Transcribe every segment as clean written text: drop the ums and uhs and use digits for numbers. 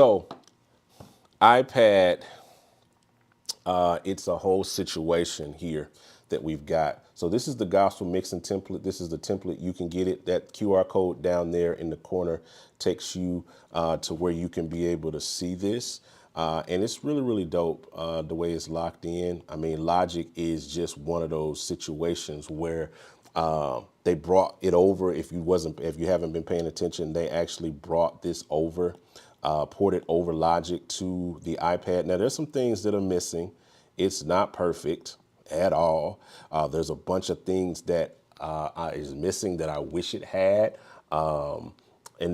So iPad, it's a whole situation here that we've got. So this is the gospel mixing template. This is the template. You can get it. That QR code down there in the corner takes you to where you can be able to see this. And it's really, really dope the way it's locked in. I mean, Logic is just one of those situations where they brought it over. If you haven't been paying attention, they actually brought this over, ported over Logic to the iPad. Now, there's some things that are missing. It's not perfect at all. There's a bunch of things that is missing that I wish it had. And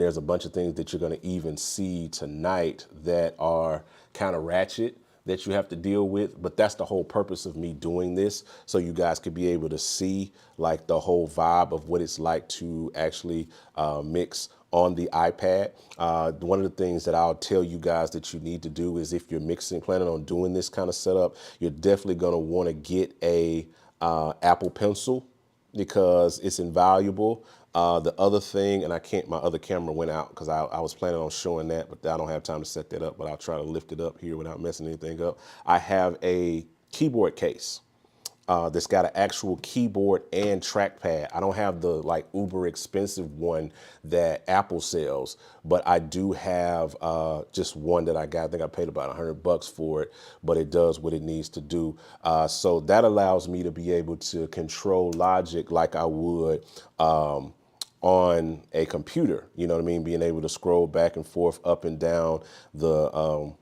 there's a bunch of things that you're going to even see tonight that are kind of ratchet that you have to deal with. But that's the whole purpose of me doing this, so you guys could be able to see like the whole vibe of what it's like to actually mix on the iPad. One of the things that I'll tell you guys that you need to do is, if you're planning on doing this kind of setup, you're definitely going to want to get a Apple Pencil, because it's invaluable. The other thing, and my other camera went out because I was planning on showing that, but I don't have time to set that up, but I'll try to lift it up here without messing anything up. I have a keyboard case that's got an actual keyboard and trackpad. I don't have the like uber expensive one that Apple sells, but I do have just one that I got. I think I paid about $100 for it, but it does what it needs to do. So that allows me to be able to control Logic like I would on a computer. You know what I mean? Being able to scroll back and forth, up and down the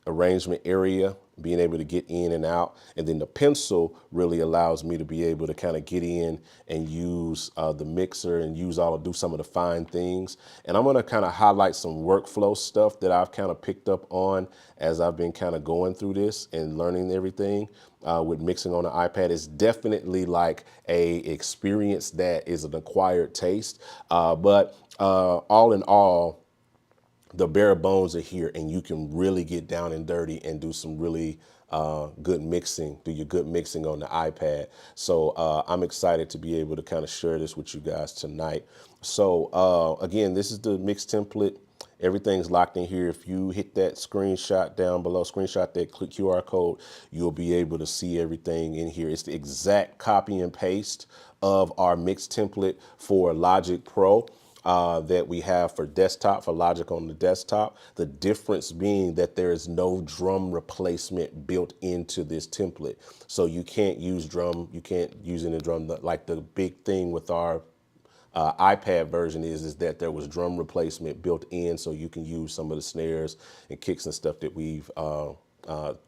arrangement area, being able to get in and out. And then the pencil really allows me to be able to kind of get in and use the mixer and do some of the fine things. And I'm going to kind of highlight some workflow stuff that I've kind of picked up on as I've been kind of going through this and learning everything with mixing on the iPad. It's definitely like a experience that is an acquired taste. But all in all, the bare bones are here, and you can really get down and dirty and do some really good mixing, do your good mixing on the iPad. So I'm excited to be able to kind of share this with you guys tonight. So again, this is the mix template. Everything's locked in here. If you hit that screenshot down below, screenshot that QR code, you'll be able to see everything in here. It's the exact copy and paste of our mix template for Logic Pro. That we have for desktop, for Logic on the desktop. The difference being that there is no drum replacement built into this template. So you can't use any drum. Like the big thing with our iPad version is that there was drum replacement built in, so you can use some of the snares and kicks and stuff that we've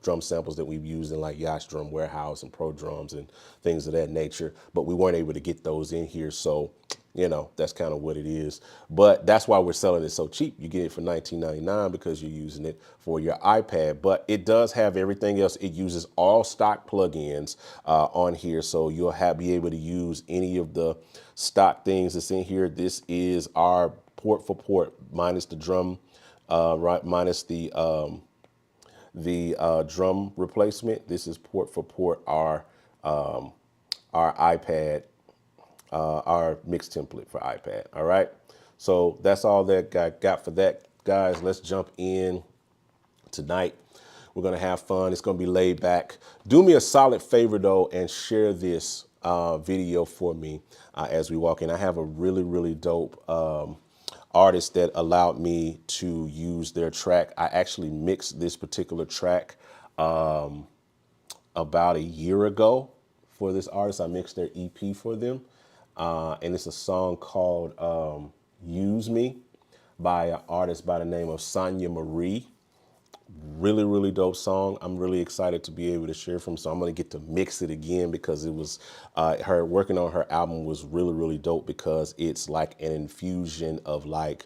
drum samples that we've used in like Yash Drum Warehouse and Pro Drums and things of that nature, but we weren't able to get those in here. So, you know, that's kind of what it is. But that's why we're selling it so cheap. You get it for $19.99 because you're using it for your iPad. But it does have everything else. It uses all stock plugins on here, so you'll be able to use any of the stock things that's in here. This is our port for port minus the drum, minus the drum replacement. This is port for port our iPad, our mix template for iPad. All right. So that's all that I got for that, guys. Let's jump in tonight. We're going to have fun. It's going to be laid back. Do me a solid favor, though, and share this video for me as we walk in. I have a really, really dope artist that allowed me to use their track. I actually mixed this particular track about a year ago for this artist. I mixed their EP for them. And it's a song called Use Me by an artist by the name of Sonia Marie. Really, really dope song. I'm really excited to be able to share from. So I'm going to get to mix it again because it was her working on her album was really, really dope because it's like an infusion of like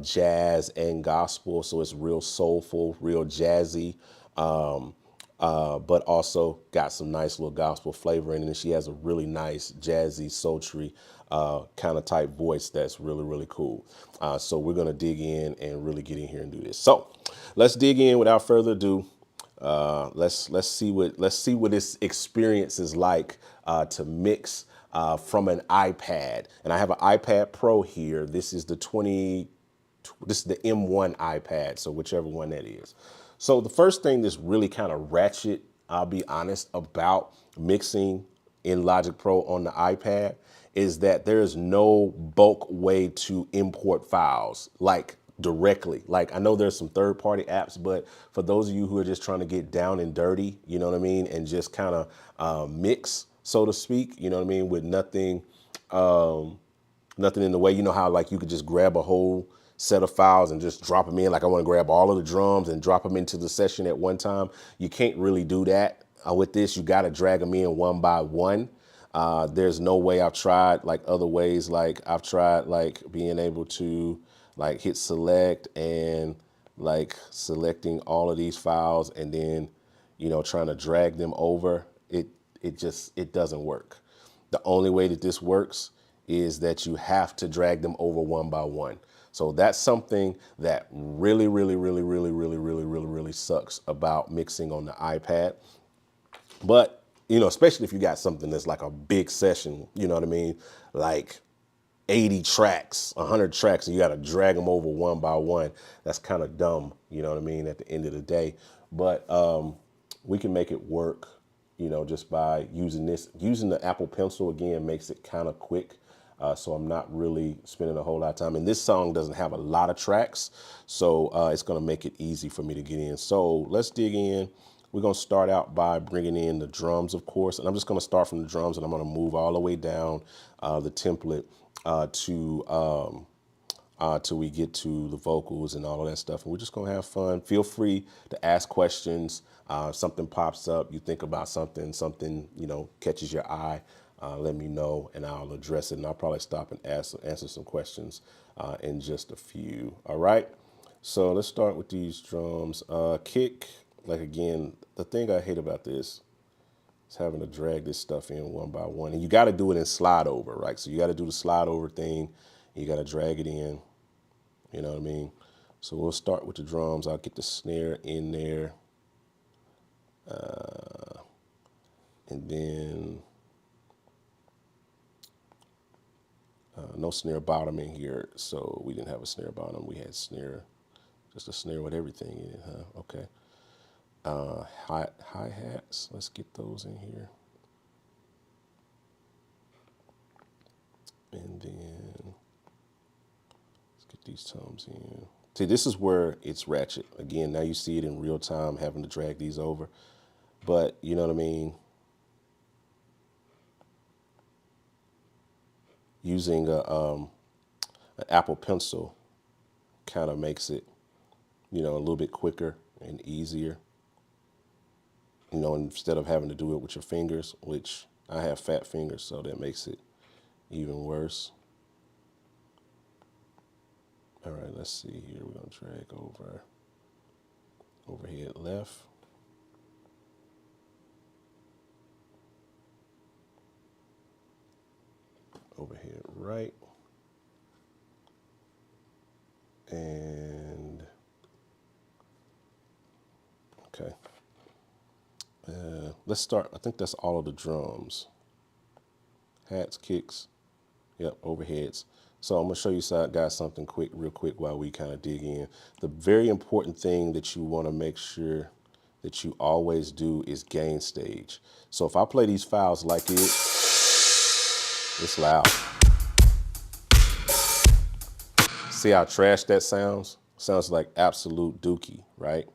jazz and gospel. So it's real soulful, real jazzy. But also got some nice little gospel flavor in it. And she has a really nice jazzy, sultry kind of type voice that's really, really cool. So we're going to dig in and really get in here and do this. So let's dig in without further ado. Let's see what this experience is like to mix from an iPad. And I have an iPad Pro here. This is the 20 this is the M1 iPad, so whichever one that is. So the first thing that's really kind of ratchet, I'll be honest, about mixing in Logic Pro on the iPad is that there is no bulk way to import files like directly. Like I know there's some third-party apps, but for those of you who are just trying to get down and dirty, you know what I mean, and just kind of mix, so to speak, you know what I mean, with nothing nothing in the way. You know how like you could just grab a whole set of files and just drop them in. Like I want to grab all of the drums and drop them into the session at one time. You can't really do that with this. You got to drag them in one by one. There's no way. I've tried like other ways. Like I've tried like being able to like hit select and like selecting all of these files and then, you know, trying to drag them over. It doesn't work. The only way that this works is that you have to drag them over one by one. So that's something that really sucks about mixing on the iPad. But, you know, especially if you got something that's like a big session, you know what I mean? Like 80 tracks, 100 tracks, and you got to drag them over one by one. That's kind of dumb, you know what I mean, at the end of the day. But we can make it work, you know, just by using this. Using the Apple Pencil, again, makes it kind of quick. So I'm not really spending a whole lot of time. And this song doesn't have a lot of tracks, so it's going to make it easy for me to get in. So let's dig in. We're going to start out by bringing in the drums, of course. And I'm just going to start from the drums, and I'm going to move all the way down the template till we get to the vocals and all of that stuff. And we're just going to have fun. Feel free to ask questions. If something pops up, you think about something, you know, catches your eye. Let me know and I'll address it. And I'll probably stop and answer some questions in just a few. All right. So let's start with these drums. Kick, like again, the thing I hate about this is having to drag this stuff in one by one. And you got to do it in slide over, right? So you got to do the slide over thing. You got to drag it in. You know what I mean? So we'll start with the drums. I'll get the snare in there. And then no snare bottom in here, so we didn't have a snare bottom. We had snare, just a snare with everything in it, huh? Okay. Hi-hats, let's get those in here. And then let's get these toms in. See, this is where it's ratchet. Again, now you see it in real time, having to drag these over. But you know what I mean? Using an Apple Pencil kind of makes it, you know, a little bit quicker and easier. You know, instead of having to do it with your fingers, which I have fat fingers, so that makes it even worse. All right, let's see here. We're going to drag over, overhead left. Overhead right. And, okay. Let's start. I think that's all of the drums. Hats, kicks, yep, overheads. So I'm going to show you guys something real quick while we kind of dig in. The very important thing that you want to make sure that you always do is gain stage. So if I play these files like it's loud. See how trash that sounds? Sounds like absolute dookie, right?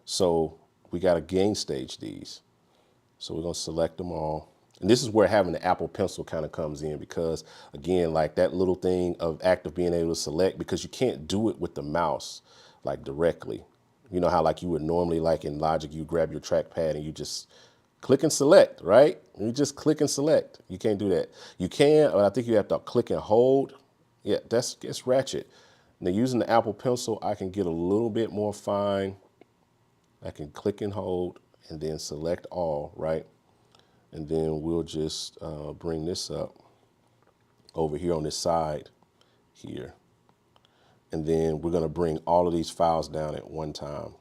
So we got to gain stage these. So we're going to select them all. And this is where having the Apple Pencil kind of comes in, because again, like that little thing of active being able to select, because you can't do it with the mouse like directly. You know how like you would normally, like in Logic, you grab your trackpad and you just click and select, right? You just click and select. You can't do that. You can, but I think you have to click and hold. Yeah, it's ratchet. Now using the Apple Pencil, I can get a little bit more fine. I can click and hold and then select all, right? And then we'll just bring this up over here on this side here. And then we're gonna bring all of these files down at one time.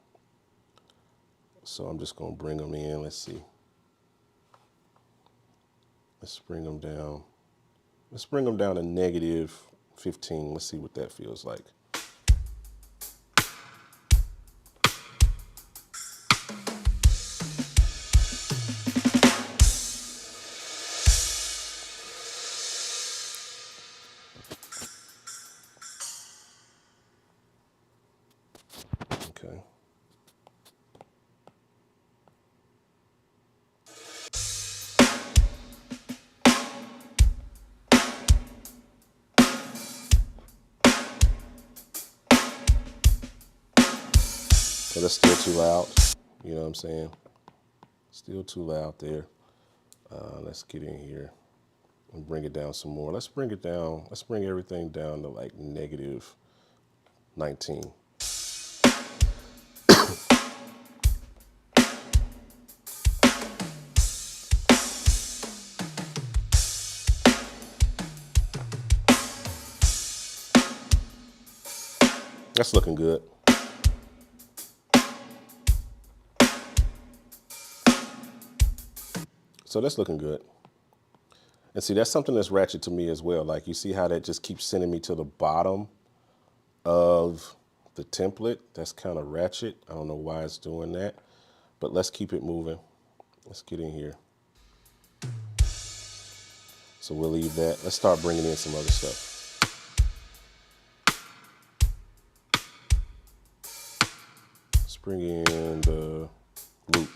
So I'm just gonna bring them in, let's see. Let's bring them down. Let's bring them down to -15. Let's see what that feels like. that's still too loud. You know what I'm saying? Still too loud there. Let's get in here and bring it down some more. Let's bring it down. Let's bring everything down to like negative 19. That's looking good. So that's looking good. And see, that's something that's ratchet to me as well. Like, you see how that just keeps sending me to the bottom of the template? That's kind of ratchet. I don't know why it's doing that, but let's keep it moving. Let's get in here. So we'll leave that. Let's start bringing in some other stuff. Let's bring in the loop.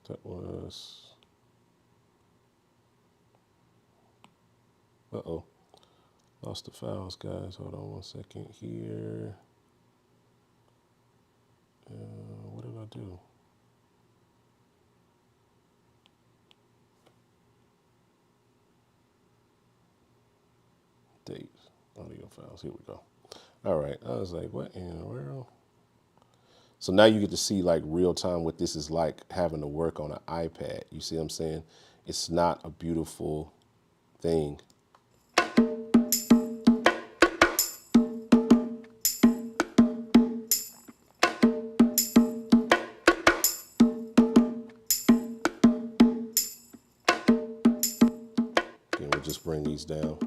That was, uh-oh, lost the files, guys. Hold on one second here. What did I do? Date, audio files, here we go. All right, I was like, what in the world? So now you get to see like real time what this is like having to work on an iPad. You see what I'm saying? It's not a beautiful thing. Again, we'll just bring these down.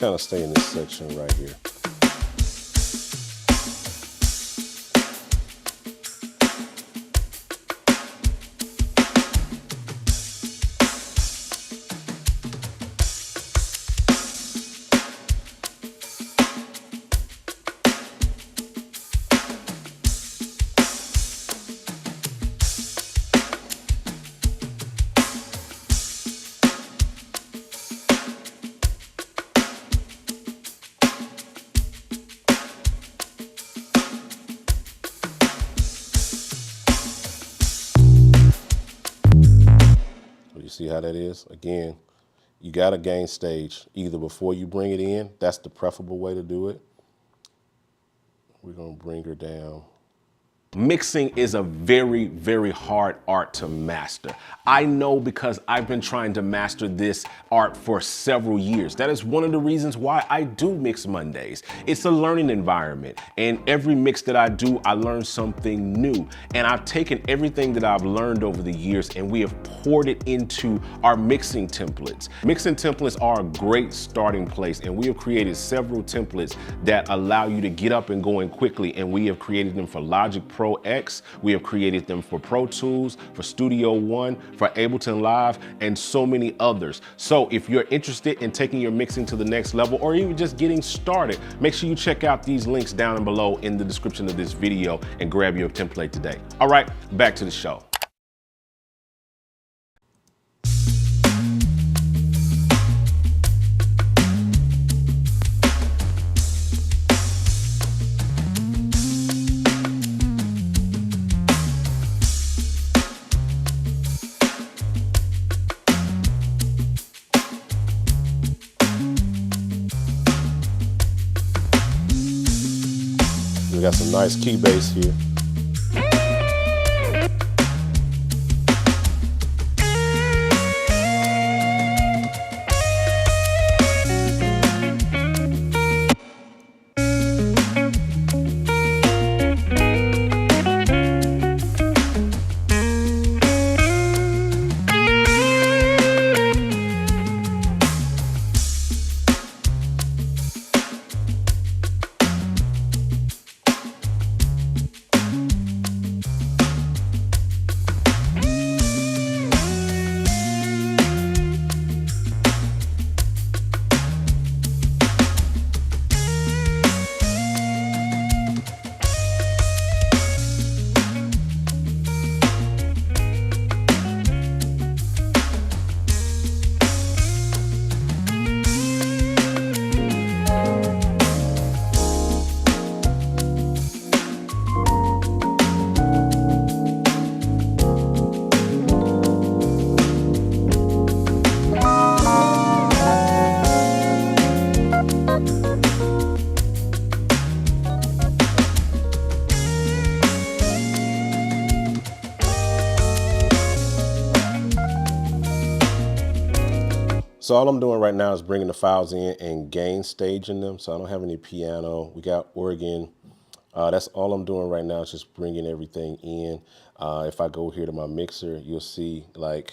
Kind of stay in this section right here. See how that is? Again, you got to gain stage either before you bring it in. That's the preferable way to do it. We're going to bring her down. Mixing is a very, very hard art to master. I know because I've been trying to master this art for several years. That is one of the reasons why I do Mix Mondays. It's a learning environment, and every mix that I do, I learn something new. And I've taken everything that I've learned over the years and we have poured it into our mixing templates. Mixing templates are a great starting place, and we have created several templates that allow you to get up and going quickly, and we have created them for Logic Pro X. We have created them for Pro Tools, for Studio One, for Ableton Live, and so many others. So if you're interested in taking your mixing to the next level, or even just getting started, make sure you check out these links down below in the description of this video and grab your template today. All right, back to the show. We got some nice key bass here. So all I'm doing right now is bringing the files in and gain staging them. So I don't have any piano. We got organ. That's all I'm doing right now is just bringing everything in. If I go here to my mixer, you'll see like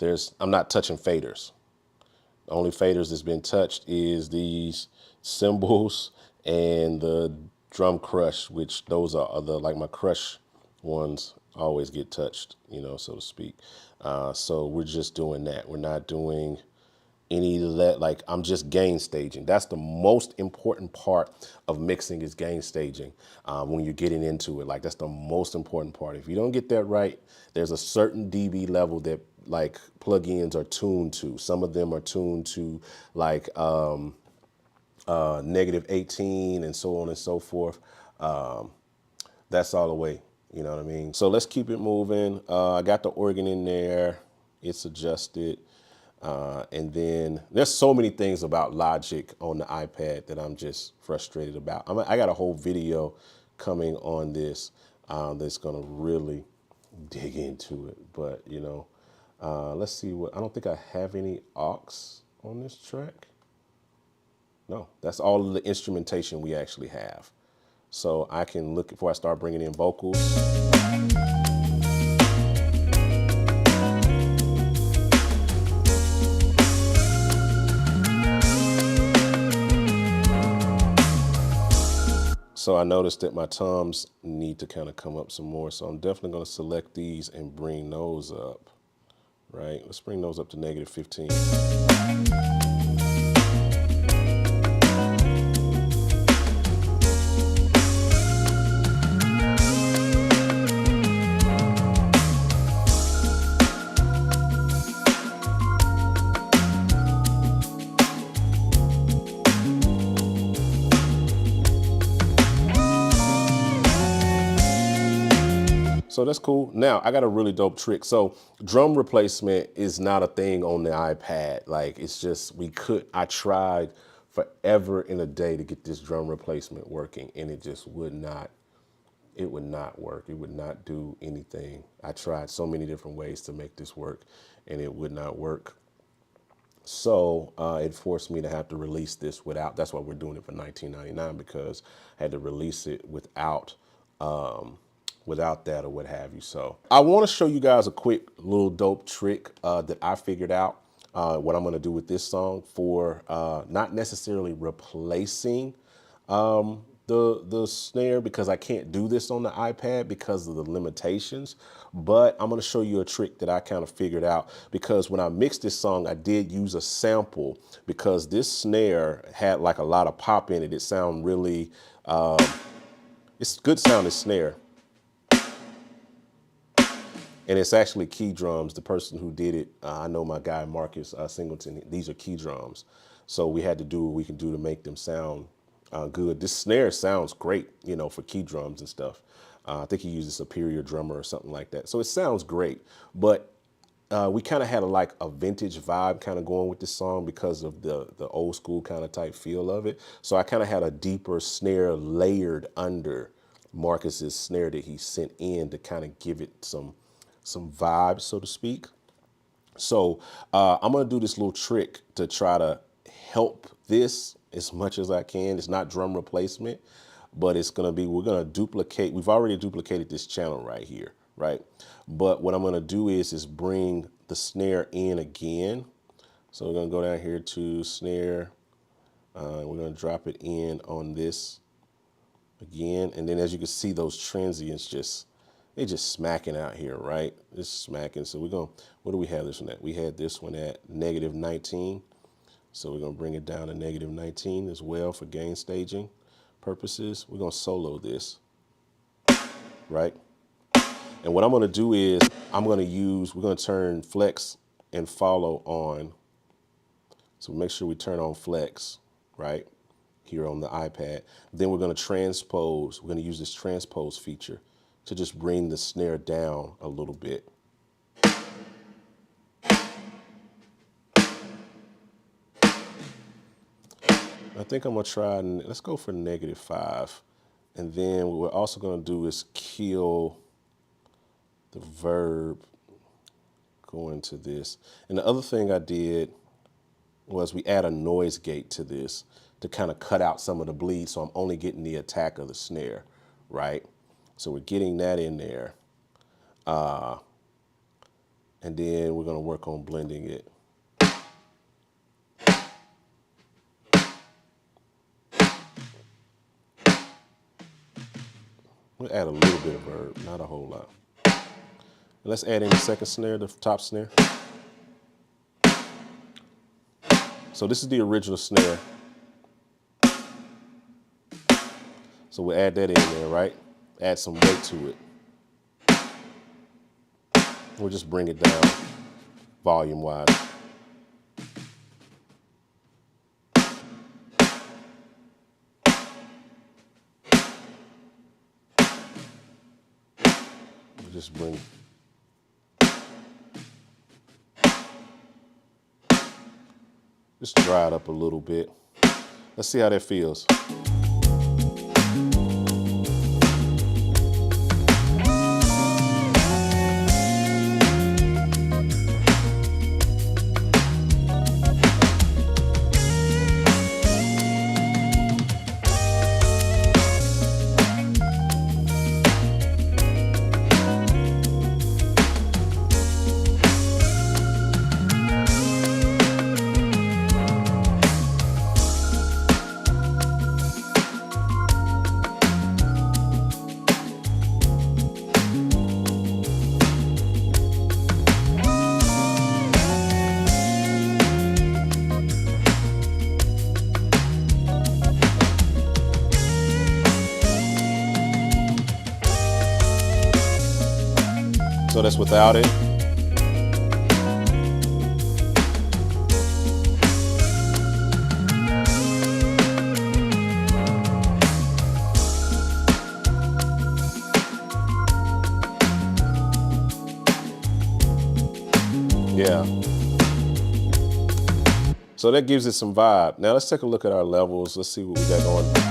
I'm not touching faders. The only faders that's been touched is these cymbals and the drum crush, which those are the like my crush ones always get touched, you know, so to speak. So we're just doing that. We're not doing any of that. Like I'm just gain staging. That's the most important part of mixing is gain staging. When you're getting into it, like that's the most important part. If you don't get that right, there's a certain dB level that like plugins are tuned to. Some of them are tuned to like negative 18 and so on and so forth. That's all the way. You know what I mean? So let's keep it moving. I got the organ in there. It's adjusted. And then there's so many things about Logic on the iPad that I'm just frustrated about. I got a whole video coming on this that's going to really dig into it. But, you know, let's see I don't think I have any aux on this track. No, that's all of the instrumentation we actually have. So I can look before I start bringing in vocals. So I noticed that my toms need to kind of come up some more. So I'm definitely going to select these and bring those up, right? Let's bring those up to negative 15. So that's cool. Now I got a really dope trick. So drum replacement is not a thing on the iPad. Like it's just, I tried forever in a day to get this drum replacement working and it just would not work. It would not do anything. I tried so many different ways to make this work and it would not work. So it forced me to have to release this that's why we're doing it for $19.99 because I had to release it without that or what have you. So I want to show you guys a quick little dope trick that I figured out what I'm going to do with this song for not necessarily replacing the snare because I can't do this on the iPad because of the limitations. But I'm going to show you a trick that I kind of figured out because when I mixed this song, I did use a sample because this snare had like a lot of pop in it. It sounded really, it's good sounding snare. And it's actually key drums. The person who did it, I know my guy, Marcus Singleton, these are key drums. So we had to do what we can do to make them sound good. This snare sounds great, you know, for key drums and stuff. I think he uses Superior Drummer or something like that. So it sounds great, but we kind of had like a vintage vibe kind of going with this song because of the old school kind of type feel of it. So I kind of had a deeper snare layered under Marcus's snare that he sent in to kind of give it some vibes, so to speak. So I'm going to do this little trick to try to help this as much as I can. It's not drum replacement, but it's going to be, we're going to duplicate. We've already duplicated this channel right here, right? But what I'm going to do is bring the snare in again. So we're going to go down here to snare. We're going to drop it in on this again. And then as you can see, those transients they just smacking out here, right? Just smacking. So we're going, what do we have this one at? We had this one at negative 19. So we're going to bring it down to negative 19 as well for gain staging purposes. We're going to solo this, right? And what I'm going to do is we're going to turn flex and follow on. So make sure we turn on flex, right? Here on the iPad. Then we're going to transpose. We're going to use this transpose feature to just bring the snare down a little bit. I think I'm gonna try, let's go for -5. And then what we're also gonna do is kill the verb going to this. And the other thing I did was we add a noise gate to this to kind of cut out some of the bleed, so I'm only getting the attack of the snare, right? So we're getting that in there. And then we're gonna work on blending it. We'll add a little bit of verb, not a whole lot. And let's add in the second snare, the top snare. So this is the original snare. So we'll add that in there, right? Add some weight to it. We'll just bring it down volume-wise. We'll just bring just dry it up a little bit. Let's see how that feels. So that's without it. Yeah. So that gives it some vibe. Now let's take a look at our levels. Let's see what we got going.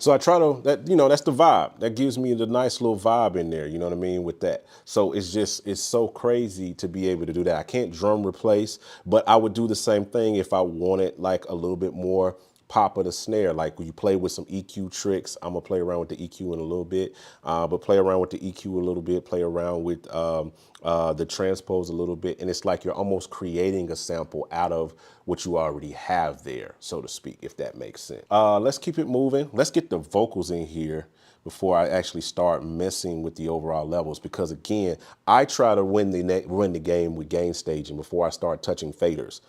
So I try to, that's the vibe. That gives me the nice little vibe in there, you know what I mean, with that. So it's so crazy to be able to do that. I can't drum replace, but I would do the same thing if I wanted like a little bit more pop of the snare. Like when you play with some EQ tricks, I'm gonna play around with the EQ in a little bit, but play around with the EQ a little bit, play around with the transpose a little bit. And it's like you're almost creating a sample out of what you already have there, so to speak, if that makes sense. Let's keep it moving. Let's get the vocals in here before I actually start messing with the overall levels, because again, I try to win the game with gain staging before I start touching faders.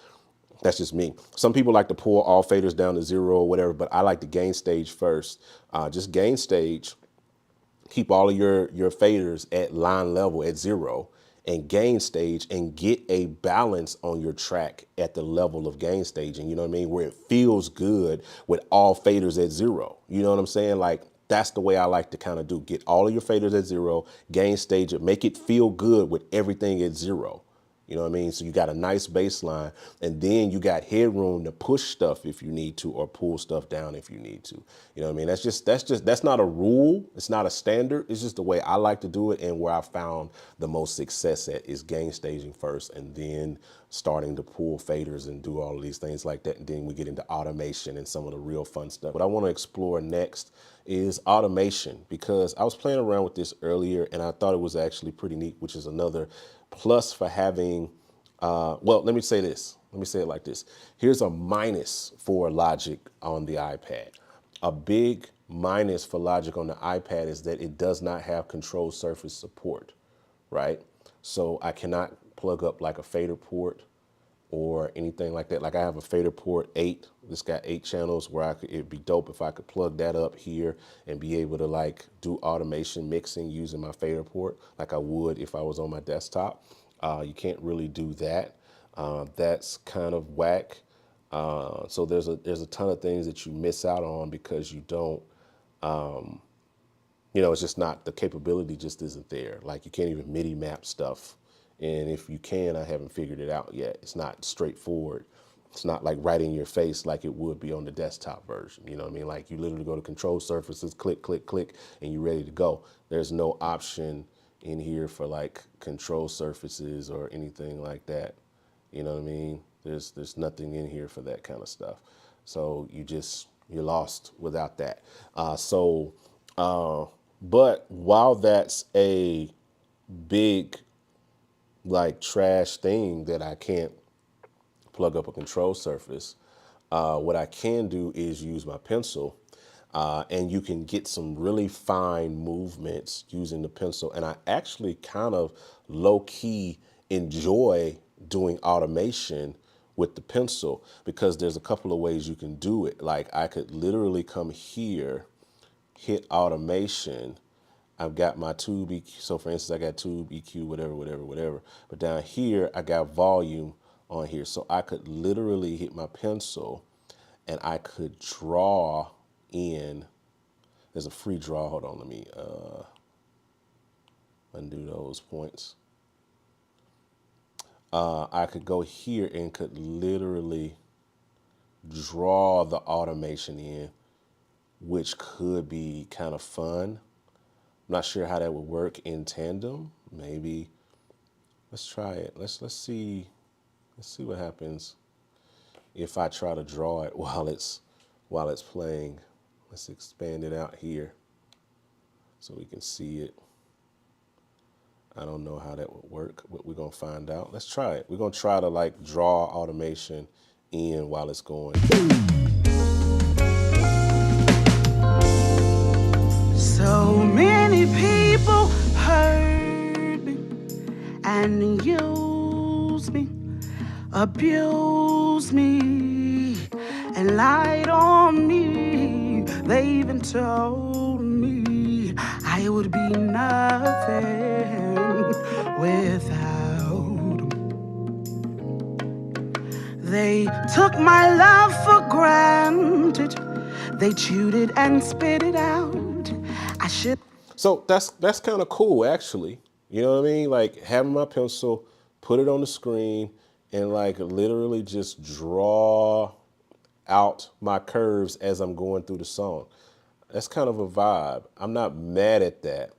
That's just me. Some people like to pull all faders down to 0 or whatever, but I like to gain stage first. Just gain stage, keep all of your faders at line level at 0, and gain stage and get a balance on your track at the level of gain staging, you know what I mean? Where it feels good with all faders at 0. You know what I'm saying? Like, that's the way I like to kind of do. Get all of your faders at 0, gain stage it, make it feel good with everything at 0. You know what I mean? So you got a nice baseline, and then you got headroom to push stuff if you need to, or pull stuff down if you need to. You know what I mean? That's not a rule. It's not a standard. It's just the way I like to do it, and where I found the most success at is gain staging first, and then starting to pull faders and do all of these things like that. And then we get into automation and some of the real fun stuff. What I want to explore next is automation, because I was playing around with this earlier and I thought it was actually pretty neat, which is another plus for having, well, let me say this. Let me say it like this. Here's a minus for Logic on the iPad. A big minus for Logic on the iPad is that it does not have control surface support, right? So I cannot plug up like a fader port or anything like that. Like I have a fader port 8. It's got 8 channels where it'd be dope if I could plug that up here and be able to like do automation mixing using my fader port like I would if I was on my desktop. You can't really do that. That's kind of whack. So there's a ton of things that you miss out on because you don't, it's just not, the capability just isn't there. Like you can't even MIDI map stuff. And if you can, I haven't figured it out yet. It's not straightforward. It's not like right in your face like it would be on the desktop version. You know what I mean? Like you literally go to control surfaces, click, click, click, and you're ready to go. There's no option in here for like control surfaces or anything like that. You know what I mean? There's nothing in here for that kind of stuff. So you're lost without that. But while that's a big like trash thing that I can't plug up a control surface, what I can do is use my pencil, and you can get some really fine movements using the pencil. And I actually kind of low key enjoy doing automation with the pencil because there's a couple of ways you can do it. Like I could literally come here, hit automation. I've got my tube EQ. So for instance, I got tube EQ, whatever. But down here, I got volume on here. So I could literally hit my pencil and I could draw in. There's a free draw. Hold on, let me undo those points. I could go here and could literally draw the automation in, which could be kind of fun. I'm not sure how that would work in tandem. Maybe let's try it. Let's see what happens if I try to draw it while it's playing. Let's expand it out here so we can see it. I don't know how that would work, but we're gonna find out. Let's try it. We're gonna try to like draw automation in while it's going. So many people hurt me and use me, abuse me, and lied on me. They even told me I would be nothing without 'em. They took my love for granted. They chewed it and spit it out. So that's kind of cool, actually. You know what I mean? Like having my pencil, put it on the screen, and like literally just draw out my curves as I'm going through the song. That's kind of a vibe. I'm not mad at that.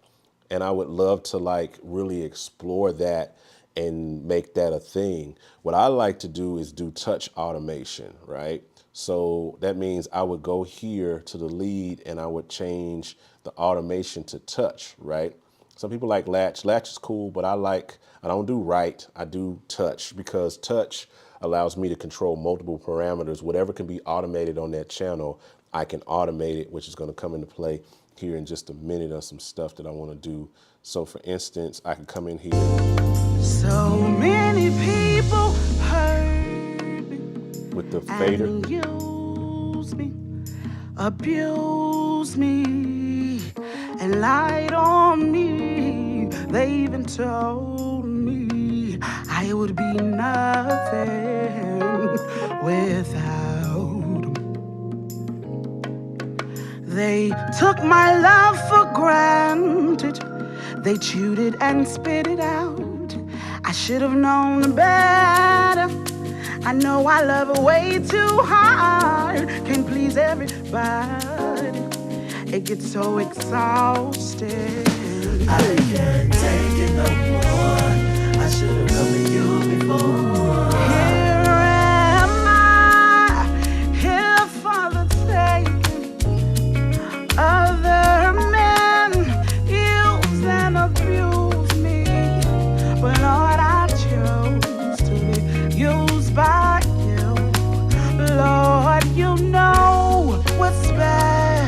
And I would love to like really explore that and make that a thing. What I like to do is do touch automation, right? So that means I would go here to the lead and I would change the automation to touch, right? Some people like latch. Latch is cool, but I don't do right. I do touch because touch allows me to control multiple parameters. Whatever can be automated on that channel, I can automate it, which is going to come into play here in just a minute of some stuff that I want to do. So for instance, I can come in here. So many people hurt me with the fader. And use me, abuse me, and lied on me. They even told me I would be nothing without 'em. They took my love for granted. They chewed it and spit it out. I should have known better. I know I love her way too hard. Can't please everybody. It gets so exhausting. I can't take it no more. I should have loved you before. Here am I, here for the taking. Other men use and abuse me, but Lord, I chose to be used by you. Lord, you know what's best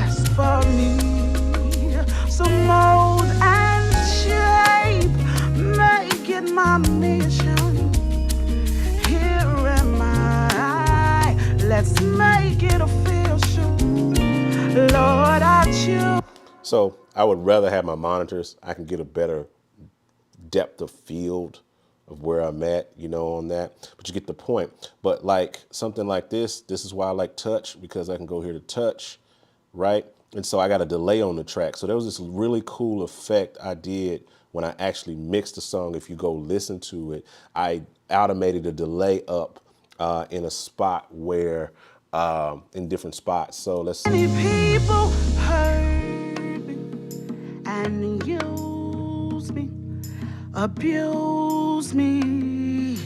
So I would rather have my monitors. I can get a better depth of field of where I'm at, you know, on that. But you get the point. But like something like this is why I like touch, because I can go here to touch, right? And so I got a delay on the track. So there was this really cool effect I did when I actually mixed the song. If you go listen to it, I automated a delay up in a spot where, in different spots. So let's see. Many people hurt me and use me, abuse me,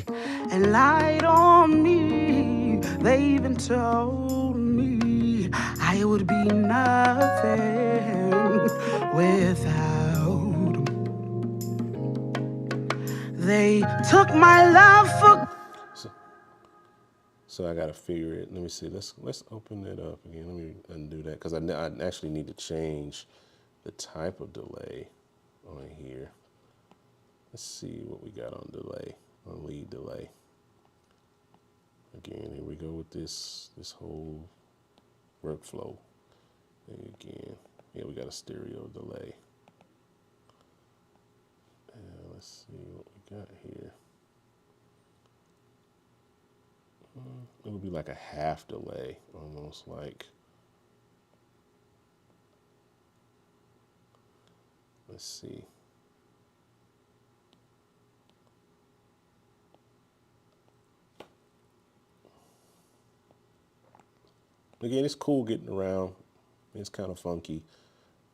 and lied on me. They even told me I would be nothing without 'em. They took my love for. So I got to figure it. Let me see. Let's open it up again. Let me undo that because I actually need to change the type of delay on here. Let's see what we got on delay, on lead delay. Again, here we go with this whole workflow. And again, yeah, we got a stereo delay. And let's see what we got here. It would be like a half delay, almost like. Let's see. Again, it's cool getting around. It's kind of funky.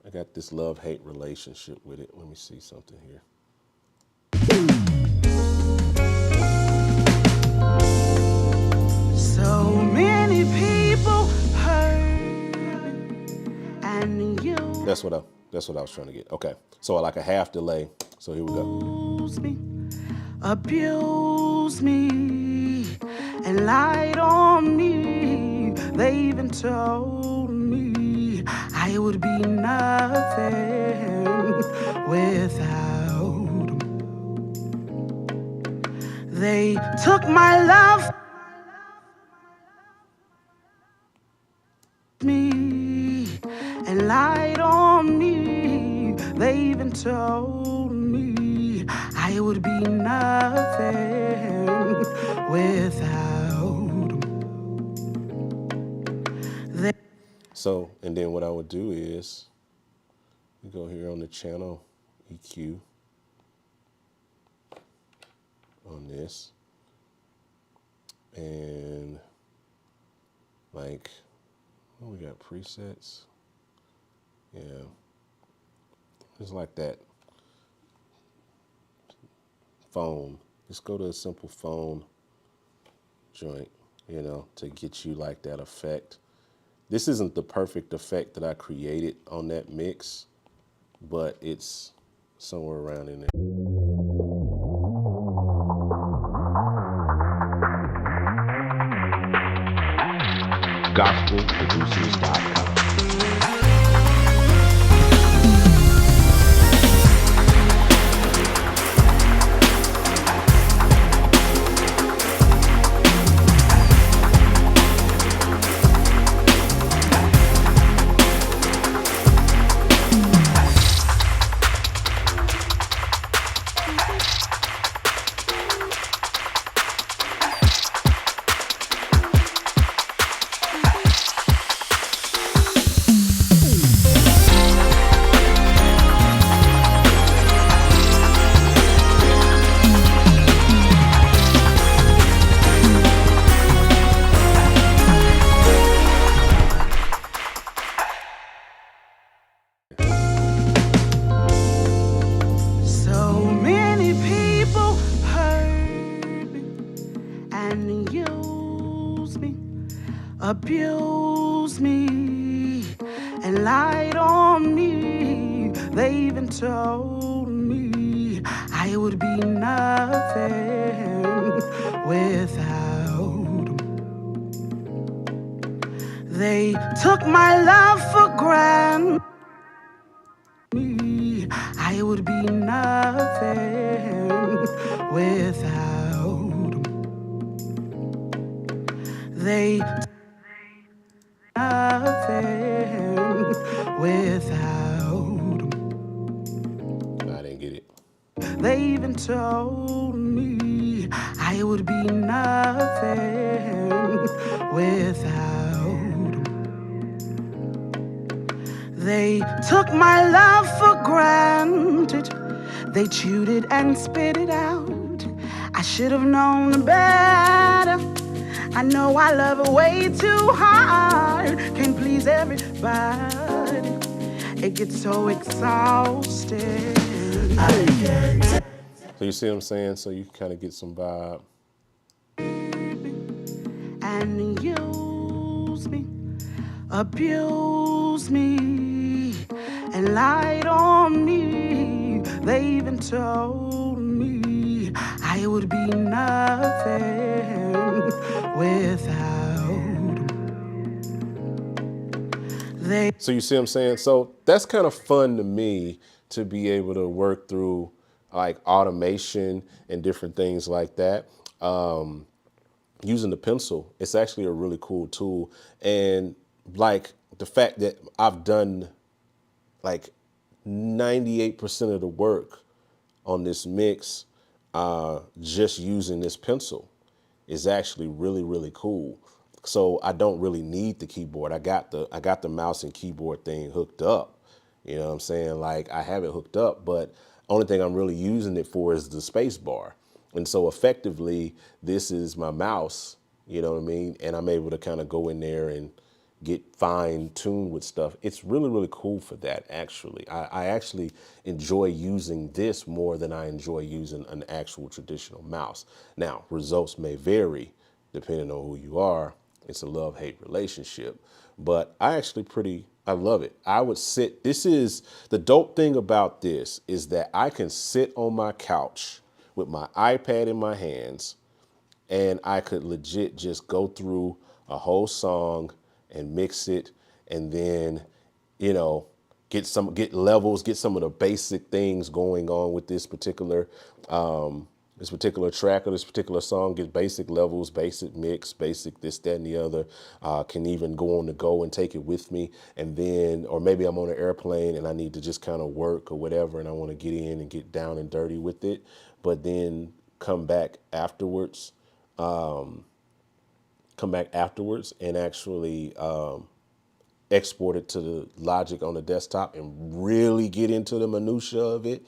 I got this love-hate relationship with it. Let me see something here. So many people hurt me and you That's what I was trying to get. Okay, so like a half delay. So here we go. abuse me, and lied on me. They even told me I would be nothing without 'em. They took my love me and lied on me. They even told me I would be nothing without 'em. So, and then what I would do is, we go here on the channel EQ on this, and like, oh, we got presets. Yeah, it's like that. Phone. Just go to a simple phone joint, you know, to get you like that effect. This isn't the perfect effect that I created on that mix, but it's somewhere around in there. GospelProducers.com. So many people hurt me and use me, abuse me, and lied on me. They even told me I would be nothing without 'em. They took my love for granted. I would be nothing without 'em. They nothing without They even told me I would be nothing without 'em. They took my love for granted. They chewed it and spit it out. I should have known better. I know I love it way too hard. Can't please everybody. It gets so exhausting. So you see what I'm saying? So you kind of get some vibe. And use me, abuse me, and lied on me. They even told me I would be nothing without 'em. So you see what I'm saying? So that's kind of fun to me to be able to work through like automation and different things like that. Using the pencil, it's actually a really cool tool. And like the fact that I've done like 98% of the work on this mix just using this pencil is actually really, really cool. So I don't really need the keyboard. I got the mouse and keyboard thing hooked up. You know what I'm saying? Like I have it hooked up, but only thing I'm really using it for is the space bar. And so effectively, this is my mouse, you know what I mean? And I'm able to kind of go in there and get fine tuned with stuff. It's really, really cool for that, actually. I actually enjoy using this more than I enjoy using an actual traditional mouse. Now, results may vary depending on who you are. It's a love-hate relationship, but I love it. I would sit, this is, the dope thing about this is that I can sit on my couch with my iPad in my hands and I could legit just go through a whole song and mix it and then, you know, get levels, get some of the basic things going on with this particular track or this particular song, get basic levels, basic mix, basic this, that, and the other. Can even go on the go and take it with me. And then, or maybe I'm on an airplane and I need to just kind of work or whatever, and I want to get in and get down and dirty with it, but then come back afterwards and actually export it to the Logic on the desktop and really get into the minutia of it.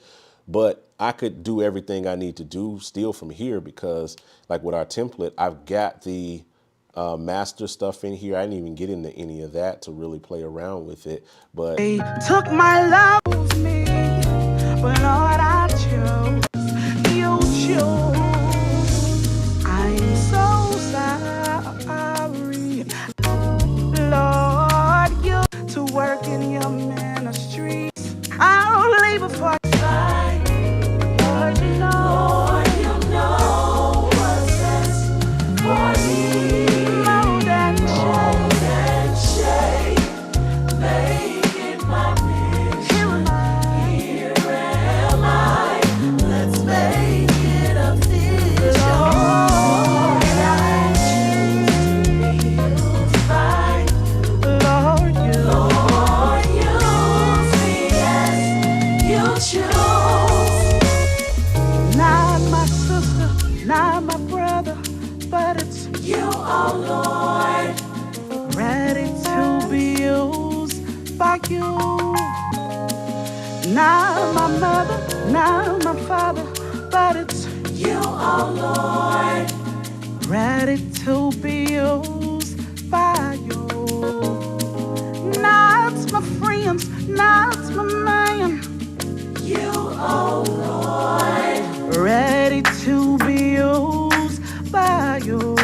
But I could do everything I need to do still from here because like with our template, I've got the master stuff in here. I didn't even get into any of that to really play around with it. But they took my love from me, but Lord, I chose, you chose. I'm so sorry, Lord, you to work in your ministry. I'll labor for not my mother, not my father, but it's you, oh Lord, ready to be used by you. Not my friends, not my man, you, oh Lord, ready to be used by you.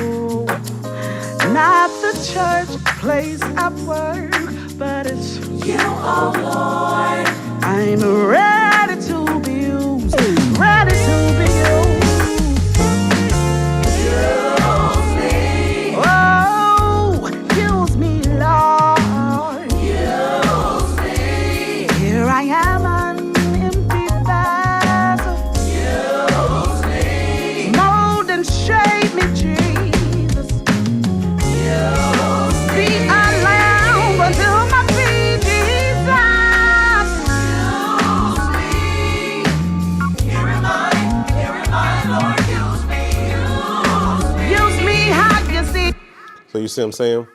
Not the church, place I work, but it's you, oh Lord. I'm ready to be used, ready to be used. Use me. Oh, use me, Lord. Use me. Here I am, an empty vessel. Use me. Mold and shape me, Jesus. Use me. Be a lamp until my feet, Jesus. So you see what I'm saying?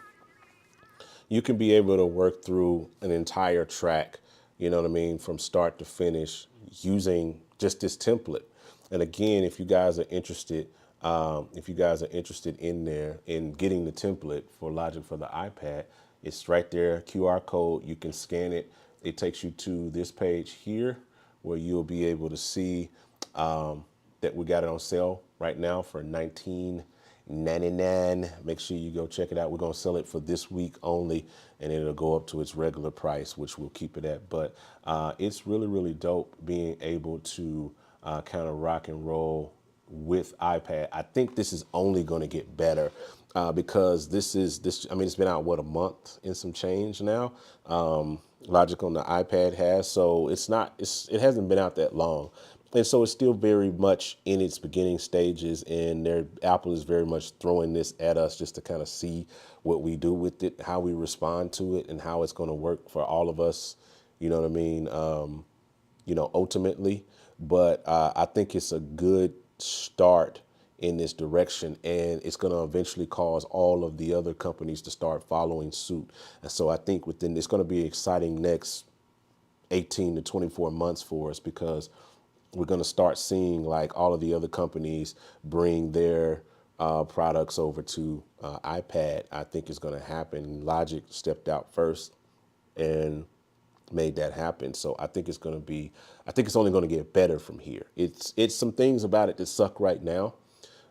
You can be able to work through an entire track, you know what I mean, from start to finish using just this template. And again, if you guys are interested in there in getting the template for Logic for the iPad, it's right there, QR code. You can scan it. It takes you to this page here where you'll be able to see that we got it on sale right now for $19.99. Make sure you go check it out. We're gonna sell it for this week only, and it'll go up to its regular price, which we'll keep it at. But it's really, really dope being able to kind of rock and roll with iPad. I think this is only going to get better because this. I mean, it's been out what, a month and some change now. Logic on the iPad has, so it hasn't been out that long. And so it's still very much in its beginning stages, and Apple is very much throwing this at us just to kind of see what we do with it, how we respond to it, and how it's going to work for all of us. You know what I mean? Ultimately. But I think it's a good start in this direction, and it's going to eventually cause all of the other companies to start following suit. And so I think it's going to be exciting next 18 to 24 months for us, because we're going to start seeing like all of the other companies bring their products over to iPad. I think it's going to happen. Logic stepped out first and made that happen. So I think it's only going to get better from here. It's some things about it that suck right now.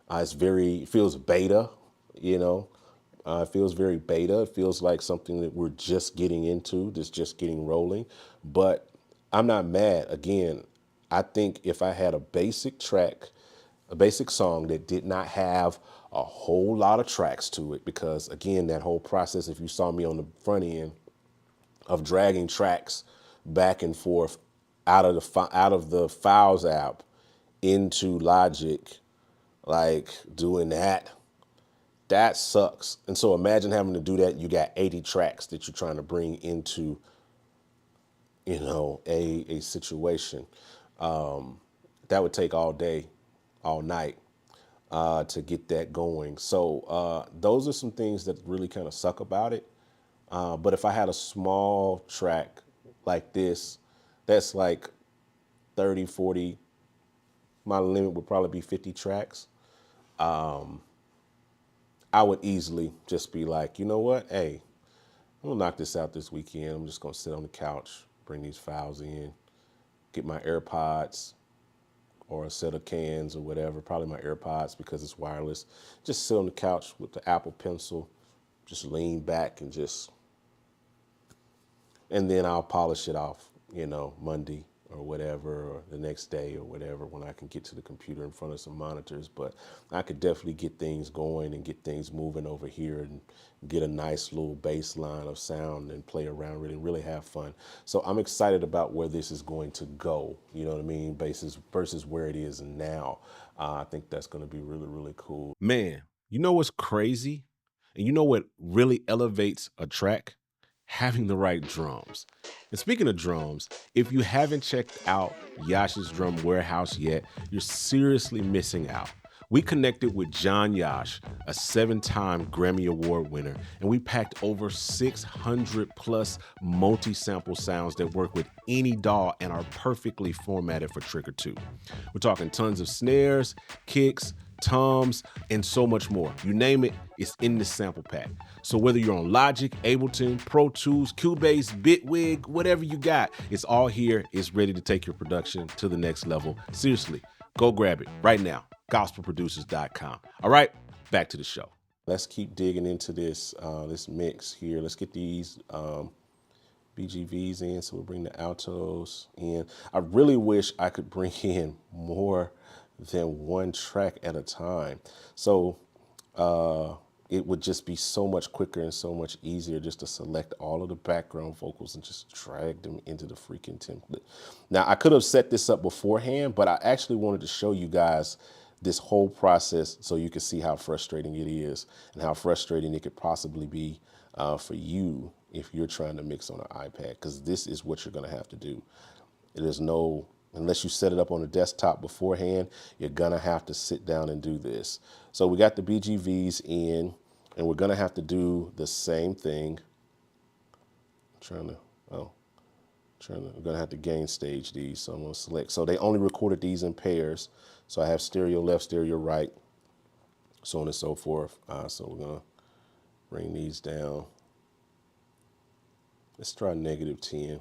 It feels beta, it feels very beta. It feels like something that we're just getting into, that's just getting rolling. But I'm not mad. Again, I think if I had a basic song that did not have a whole lot of tracks to it, because again, that whole process, if you saw me on the front end of dragging tracks back and forth out of the Files app into Logic, like doing that sucks. And so imagine having to do that. You got 80 tracks that you're trying to bring into, a situation. That would take all day, all night to get that going. So those are some things that really kind of suck about it. But if I had a small track like this, that's like 30, 40, my limit would probably be 50 tracks. I would easily just be like, you know what? Hey, I'm gonna knock this out this weekend. I'm just gonna sit on the couch, bring these files in, get my AirPods or a set of cans or whatever, probably my AirPods because it's wireless. Just sit on the couch with the Apple Pencil, just lean back and then I'll polish it off, Monday or whatever, or the next day or whatever, when I can get to the computer in front of some monitors. But I could definitely get things going and get things moving over here and get a nice little baseline of sound and play around with it and really have fun. So I'm excited about where this is going to go, you know what I mean, versus where it is now. I think that's going to be really, really cool. Man, you know what's crazy? And you know what really elevates a track? Having the right drums. And speaking of drums, if you haven't checked out Yash's Drum Warehouse yet, you're seriously missing out. We connected with John Yash, a 7-time Grammy Award winner, and we packed over 600 plus multi-sample sounds that work with any DAW and are perfectly formatted for Trigger 2. We're talking tons of snares, kicks, toms, and so much more. You name it, it's in this sample pack. So whether you're on Logic, Ableton, Pro Tools, Cubase, Bitwig, whatever you got, it's all here. It's ready to take your production to the next level. Seriously, go grab it right now. gospelproducers.com. All right, back to the show. Let's keep digging into this mix here. Let's get these BGVs in. So we'll bring the altos in. I really wish I could bring in more than one track at a time. So it would just be so much quicker and so much easier just to select all of the background vocals and just drag them into the freaking template. Now, I could have set this up beforehand, but I actually wanted to show you guys this whole process so you can see how frustrating it is and how frustrating it could possibly be for you if you're trying to mix on an iPad, because this is what you're going to have to do. Unless you set it up on a desktop beforehand, you're gonna have to sit down and do this. So we got the BGVs in. And we're going to have to do the same thing. We're going to have to gain stage these. So I'm going to select. So they only recorded these in pairs. So I have stereo left, stereo right, so on and so forth. So we're going to bring these down. Let's try -10.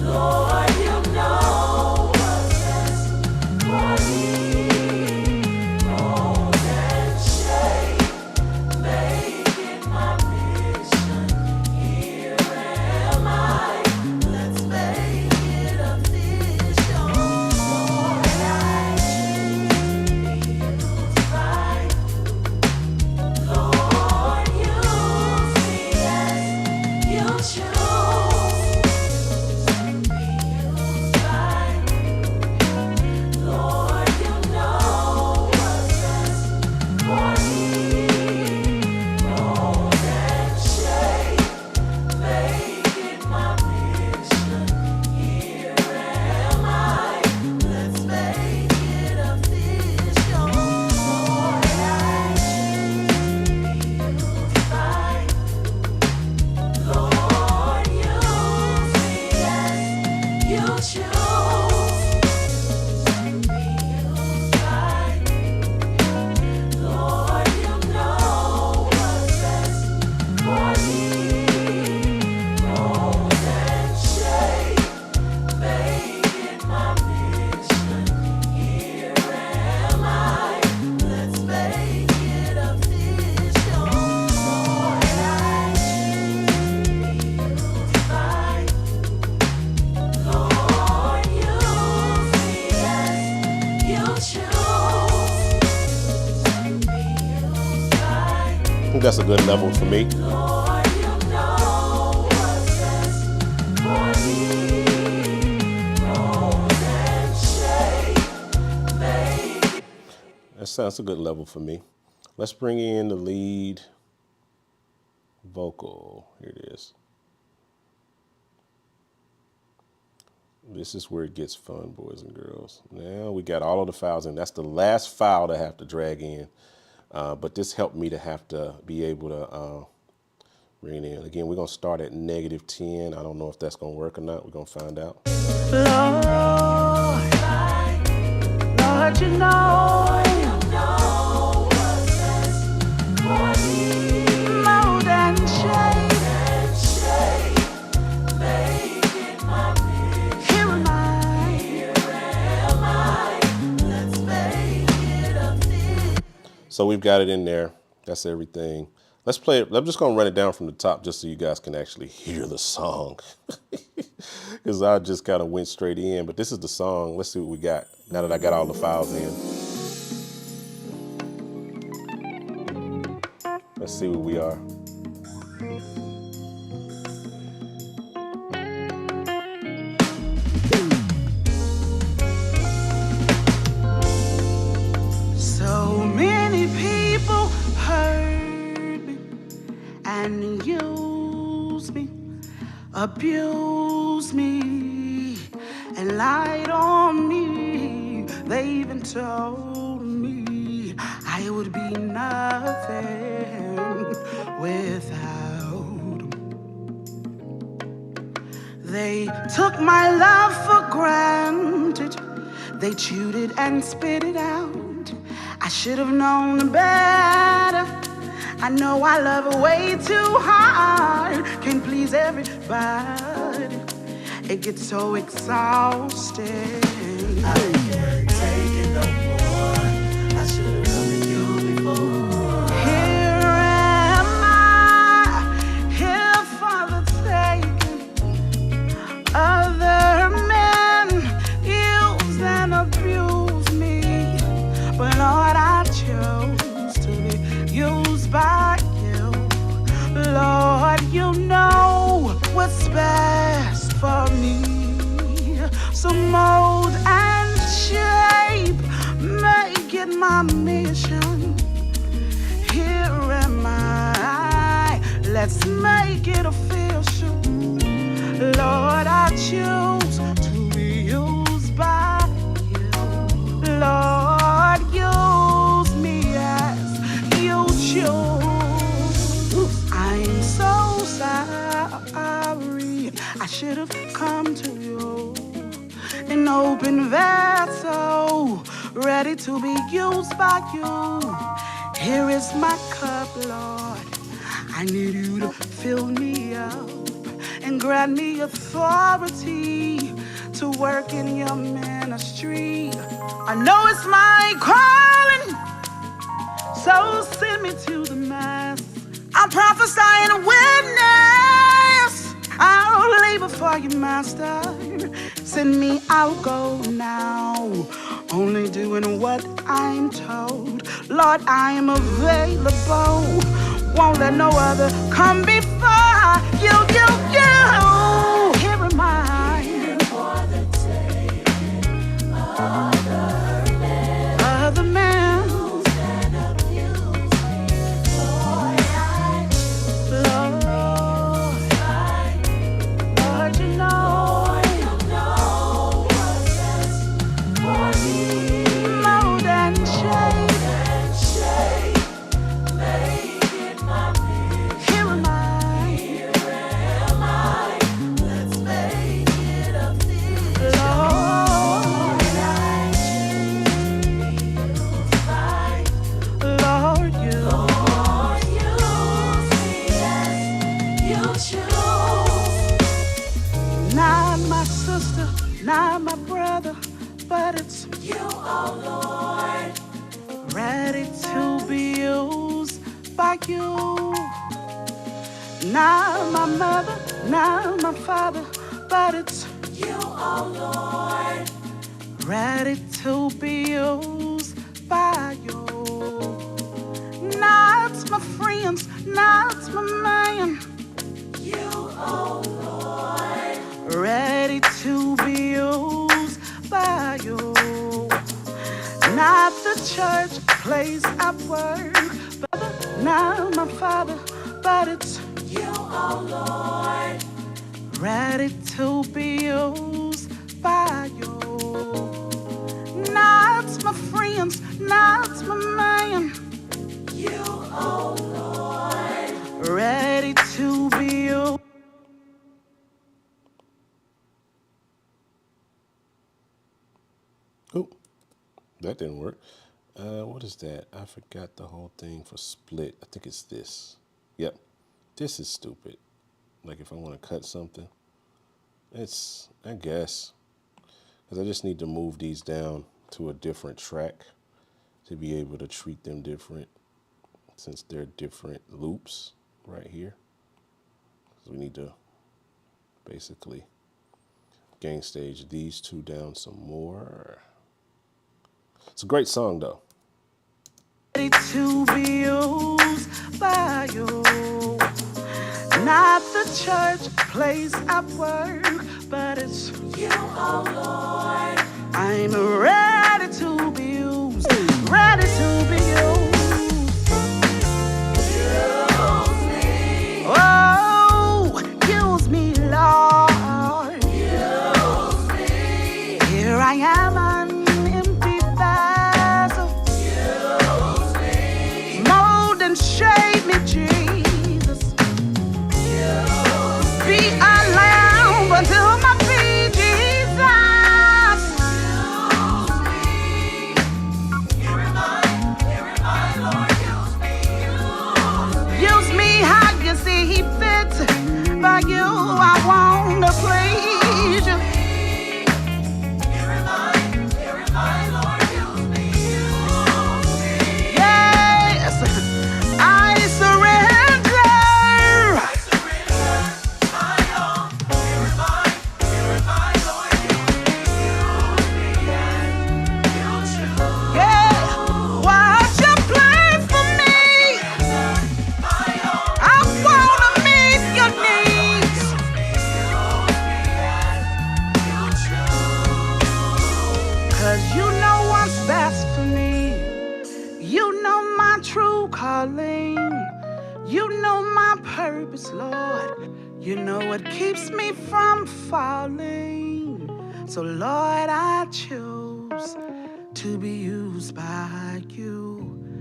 Lord, you know what's best for me. Mold and shape, make it my mission. Here am I. Let's make it official. Lord, I choose to be used by you. Lord, use me as you choose. I think that's a good level for me. That's a good level for me. Let's bring in the lead vocal. Here it is. This is where it gets fun, boys and girls. Now we got all of the files in. That's the last file to have to drag in. But this helped me to have to be able to bring it in. Again, we're going to start at -10. I don't know if that's going to work or not. We're going to find out. Lord, you know. Mold and shape. So we've got it in there. That's everything. Let's play it. I'm just going to run it down from the top just so you guys can actually hear the song. Because I just kind of went straight in. But this is the song. Let's see what we got now that I got all the files in. Let's see where we are. So many people hurt me and use me, abuse me, and lied on me. They even told me I would be nothing without 'em. They took my love for granted. They chewed it and spit it out. I should have known better. I know I love her way too hard. Can't please everybody. It gets so exhausting. I can't take it no more. I should have loved you before. Here am I, here for the taking. Other men use and abuse me, but Lord, I chose to be used by you. Lord, you know what's best for me. So mold and shape, make it my mission. Here am I, let's make it official. Lord, I choose to be used by you. Lord, sorry. I should have come to you, an open vessel, ready to be used by you. Here is my cup, Lord. I need you to fill me up and grant me authority to work in your ministry. I know it's my calling, so send me to the mass. I'll prophesy and witness. I'll labor for you, Master. Send me, I'll go now. Only doing what I'm told. Lord, I am available. Won't let no other come before you. Here am I. Here for the taking, other men and abuse me. Lord, Lord, you know what's best for me. more than shade. And shade, make it my pick. Here am I. Here am I. Let's make it a thing. Lord, I choose to be used by Lord, you. Lord, use me as you choose. Not my sister, not my brother, but it's You, oh Lord, ready to be used by you. Not my mother, not my father, but it's you, oh Lord, ready to be used by you. Not my friends, not my man, you, oh Lord, ready to be used by you. Not the church place I work, but not my father, but it's you, oh Lord, ready to be used by you. Not my friends, not my man, you, oh Lord, ready to be used. Oh, that didn't work. What is that? I forgot the whole thing for split. I think it's this. Yep. This is stupid. Like if I want to cut something, it's, I guess, because I just need to move these down to a different track to be able to treat them different since they're different loops right here. So we need to basically gain stage these two down some more. It's a great song though. Ready to be used by you. Not the church place I work, but it's you, oh Lord, I'm ready to be used, ready to be used. use me, Oh, use me, Lord. use me, Here I am, an empty vessel. use me, Mold and shape me, Jesus. Be a lamp unto my feet, Jesus. use me. Here am I, Lord, use me, Use me how you see fit. By you, I want to please you. Here am I, Lord, use me, Yes, I surrender. I surrender my all. Here am I, Lord, use me as you choose. Yeah, what's your plan for me? My all, I wanna meet your needs. use me as you choose. 'Cause you know what's best for me. You know my true calling. You know my purpose, Lord. You know what keeps me from falling. So, Lord, I choose to be used by you.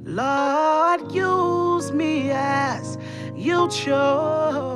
Lord, use me as you chose.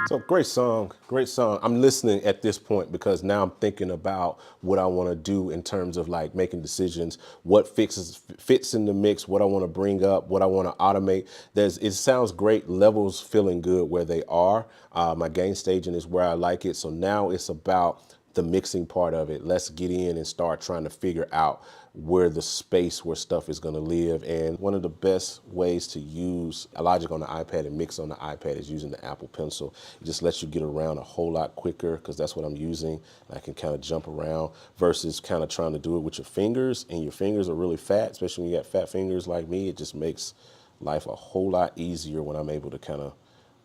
So great song, great song. I'm listening at this point because now I'm thinking about what I want to do in terms of like making decisions, what fits in the mix, what I want to bring up, what I want to automate. It sounds great. Levels feeling good where they are. My gain staging is where I like it. So now it's about the mixing part of it. Let's get in and start trying to figure out where the space where stuff is going to live. And one of the best ways to use Logic on the iPad and mix on the iPad is using the Apple Pencil. It just lets you get around a whole lot quicker because that's what I'm using. I can kind of jump around versus kind of trying to do it with your fingers, and your fingers are really fat, especially when you got fat fingers like me. It just makes life a whole lot easier when I'm able to kind of,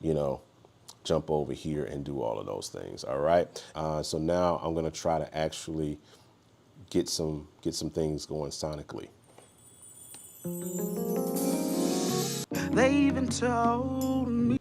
you know, jump over here and do all of those things. All right. So now I'm going to try to actually get some things going sonically. They even told me.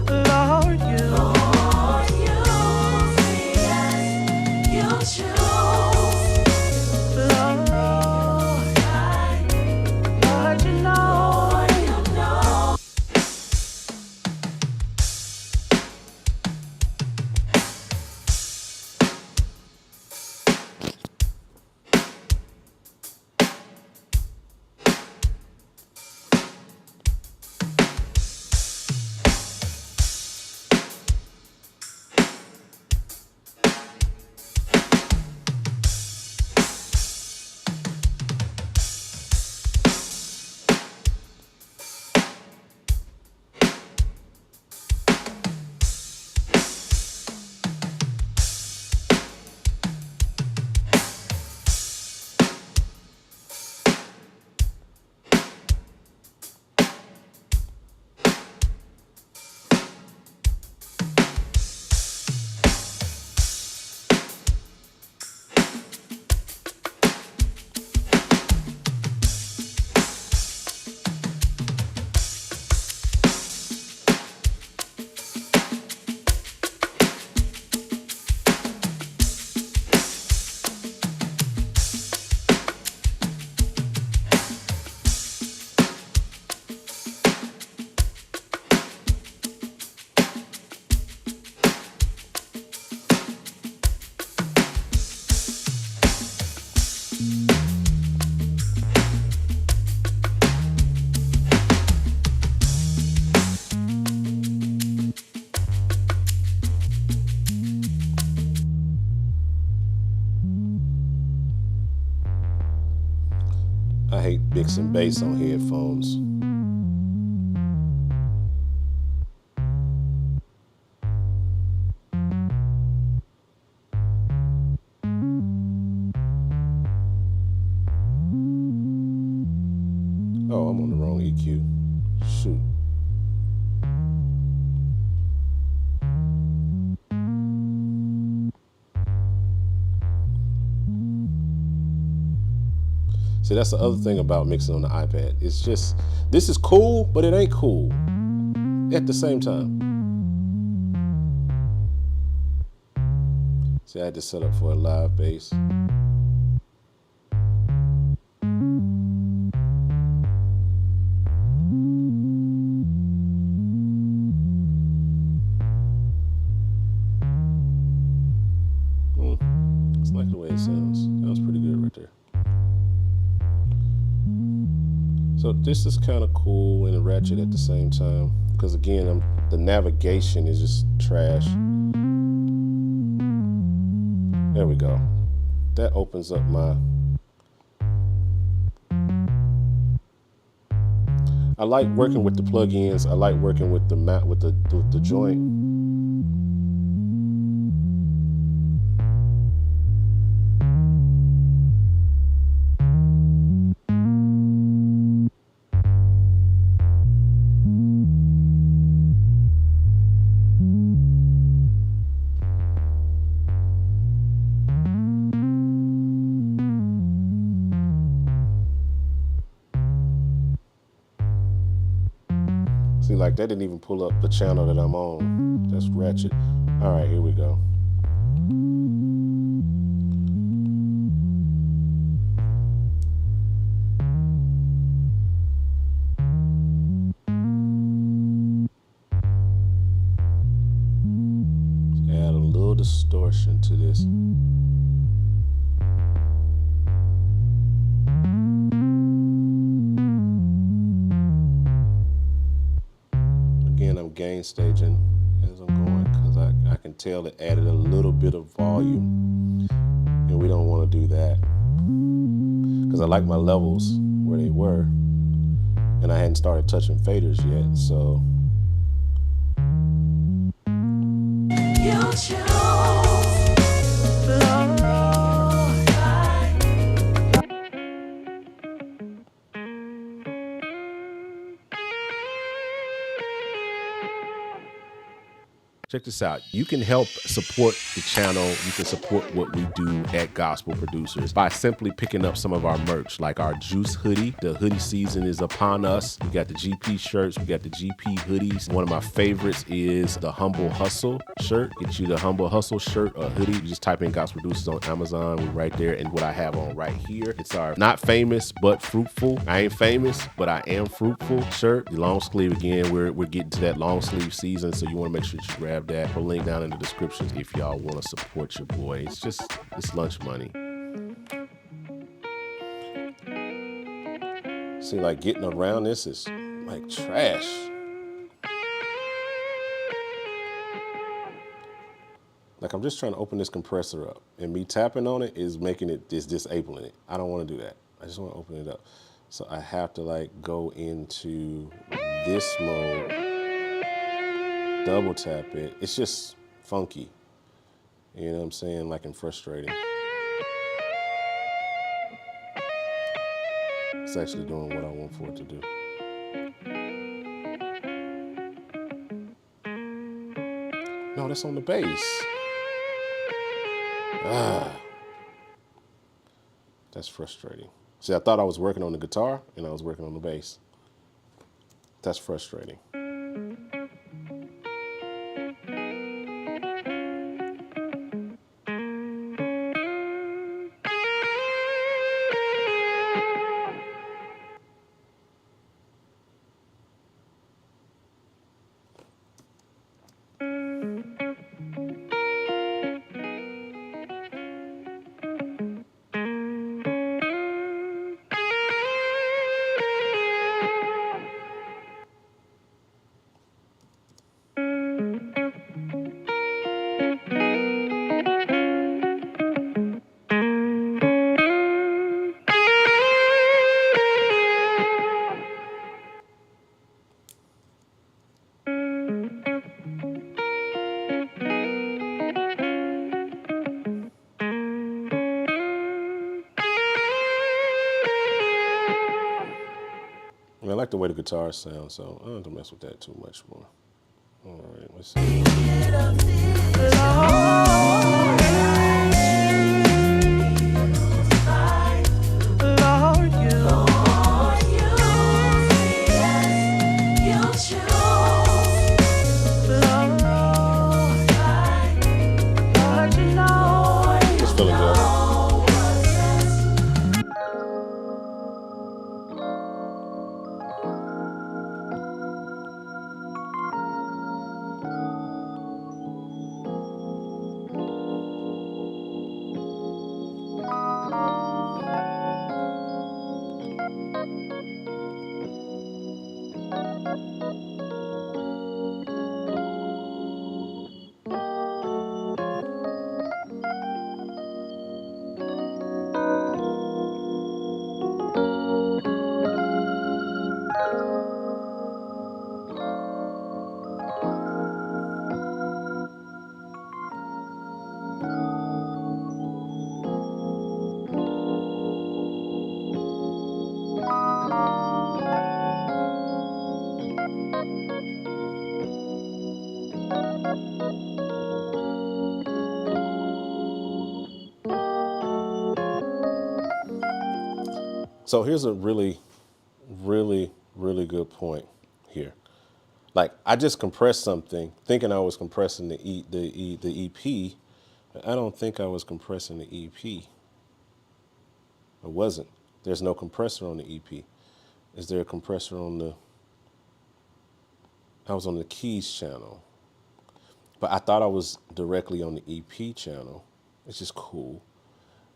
Lord, you choose. Lord, Lord, you know. hate mixing bass on headphones. Oh, I'm on the wrong EQ. Shoot. See, that's the other thing about mixing on the iPad. It's just, this is cool, but it ain't cool at the same time. See, I had to set up for a live bass. It's like the way it sounds. Sounds pretty good right there. So this is kind of cool and ratchet at the same time, because again, the navigation is just trash. There we go. That opens up my. I like working with the plugins. I like working with the with the joint. See, like that didn't even pull up the channel that I'm on. That's ratchet. All right, here we go. Let's add a little distortion to this. I'm gain staging as I'm going, because I can tell it added a little bit of volume, and we don't want to do that because I like my levels where they were, and I hadn't started touching faders yet, so You chose love. check this out. You can help support the channel. You can support what we do at Gospel Producers by simply picking up some of our merch, like our Juice hoodie. The hoodie season is upon us. We got the GP shirts. We got the GP hoodies. One of my favorites is the Humble Hustle shirt. Get you the Humble Hustle shirt or hoodie. You just type in Gospel Producers on Amazon. We're right there. And what I have on right here, it's our not famous but fruitful. I ain't famous, but I am fruitful shirt. The long sleeve again. We're getting to that long sleeve season, so you want to make sure that you grab that. I'll link down in the description if y'all want to support your boy. It's lunch money. See, like getting around this is like trash. Like I'm just trying to open this compressor up, and me tapping on it is disabling it. I don't want to do that. I just want to open it up. So I have to like go into this mode, double tap it. It's just funky. You know what I'm saying? Like, and frustrating. It's actually doing what I want for it to do. No, that's on the bass. That's frustrating. See, I thought I was working on the guitar and I was working on the bass. That's frustrating. like the way the guitar sounds, so I don't have to mess with that too much more. All right, let's see. Just feeling good. So here's a really, really, really good point here. Like I just compressed something, thinking I was compressing the EP. But I don't think I was compressing the EP. It wasn't. There's no compressor on the EP. Is there a compressor on the? I was on the keys channel, but I thought I was directly on the EP channel, which is cool,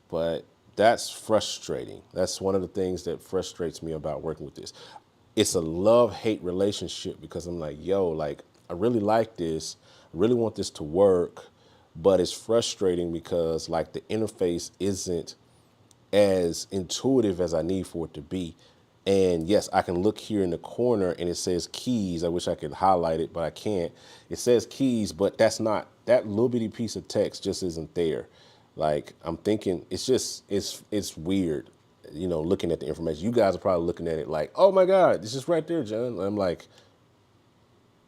but that's frustrating. That's one of the things that frustrates me about working with this. It's a love-hate relationship because I'm like, yo, like, I really like this. I really want this to work, but it's frustrating because like the interface isn't as intuitive as I need for it to be. And yes, I can look here in the corner and it says keys. I wish I could highlight it, but I can't. It says keys, but that's not, that little bitty piece of text just isn't there. Like I'm thinking it's weird, you know, looking at the information. You guys are probably looking at it like, oh my God, this is right there, John. I'm like,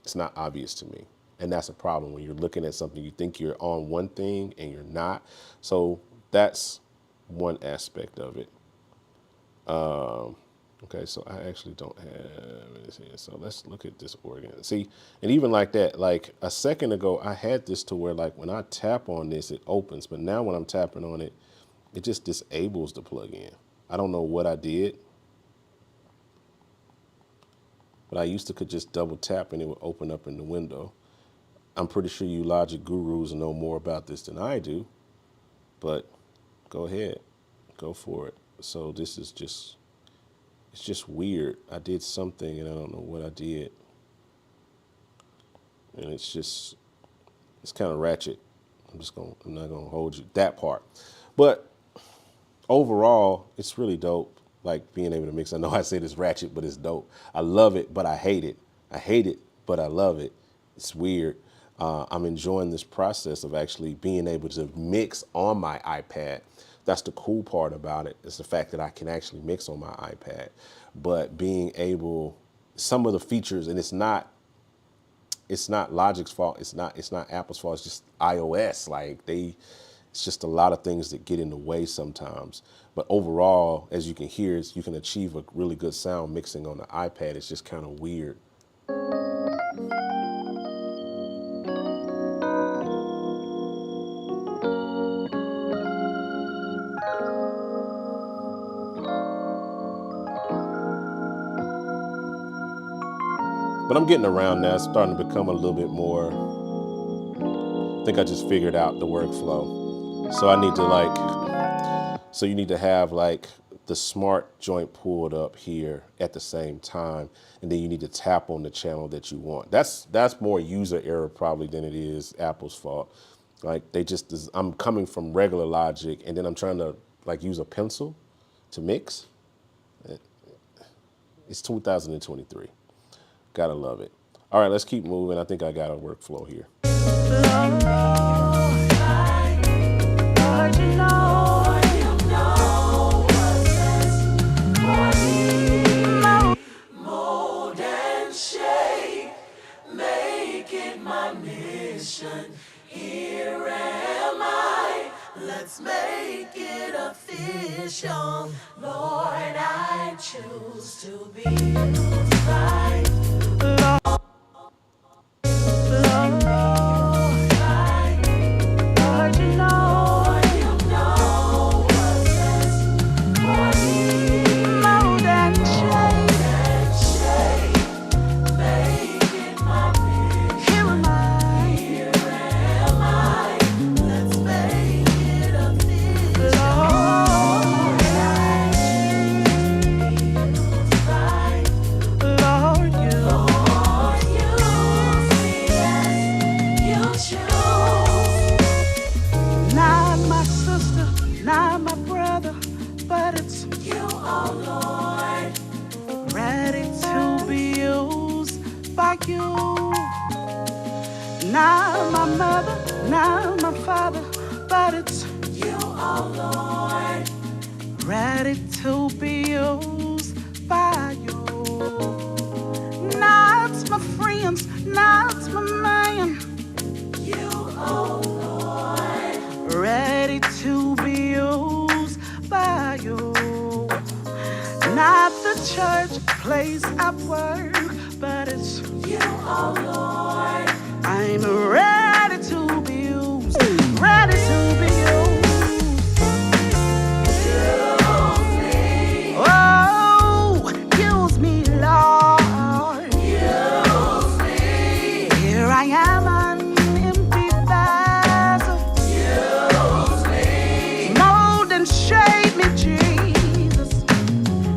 it's not obvious to me. And that's a problem when you're looking at something, you think you're on one thing and you're not. So that's one aspect of it. Okay, so I actually don't have this here. So let's look at this organ. See, and even like that, like a second ago, I had this to where like when I tap on this, it opens. But now when I'm tapping on it, it just disables the plugin. I don't know what I did. But I used to could just double tap and it would open up in the window. I'm pretty sure you Logic gurus know more about this than I do. But go ahead, go for it. So this is just, it's just weird. I did something and I don't know what I did. And it's just, it's kind of ratchet. I'm not gonna hold you that part. But overall, it's really dope. Like being able to mix. I know I said it's ratchet, but it's dope. I love it, but I hate it. I hate it, but I love it. It's weird. I'm enjoying this process of actually being able to mix on my iPad. That's the cool part about it. It's the fact that I can actually mix on my iPad. But being able, some of the features, and it's not Logic's fault. It's not Apple's fault. It's just iOS. Like it's just a lot of things that get in the way sometimes. But overall, as you can hear, you can achieve a really good sound mixing on the iPad. It's just kind of weird. But I'm getting around now. It's starting to become a little bit more, I think I just figured out the workflow. So I need to so you need to have like the smart joint pulled up here at the same time. And then you need to tap on the channel that you want. That's more user error probably than it is Apple's fault. Like I'm coming from regular Logic and then I'm trying to like use a pencil to mix. It's 2023. Gotta love it. All right, let's keep moving. I think I got a workflow here. More Let's make it official. Lord, I choose to be used by Lord, Lord, you know what's best for me. more than shade. And shape, making my vision. Here am I. Here am I. Let's make it official. Lord, Lord, you. Lord, use me as you choose. Not my sister, not my brother, but it's You, oh Lord. ready to be used by you. Not my mother, not my father, but it's You, oh Lord. ready to be used by you. Not my friends, not my man, You, oh Lord. ready to be used by you. Not the church place I work, but it's You, oh Lord. I'm ready to be used, ready to be used. Use me. Oh, use me, Lord. Use me. Here I am, an empty vessel. Use me. Mold and shape me, Jesus.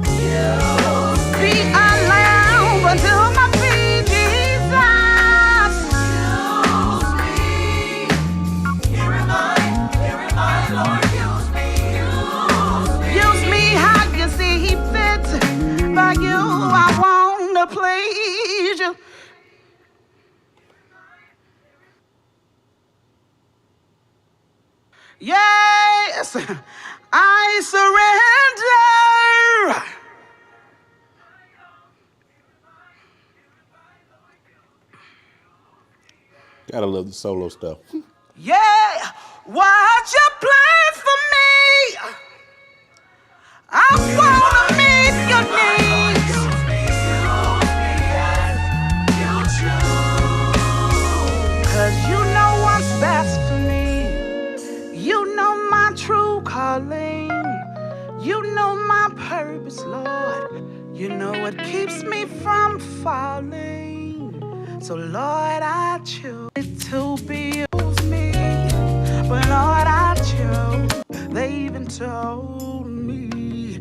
Use Be a lamp until my feet, Jesus. me. Here am I, Lord. Use me. Use me how you see fit. By you, I want to please you. Yes, I surrender. Gotta love the solo stuff. Yeah, what you plan for me? I wanna meet your needs. Cause you know what's best for me. You know my true calling. You know my purpose, Lord. You know what keeps me from falling. So Lord, I choose to be used me. But Lord, I choose. They even told me.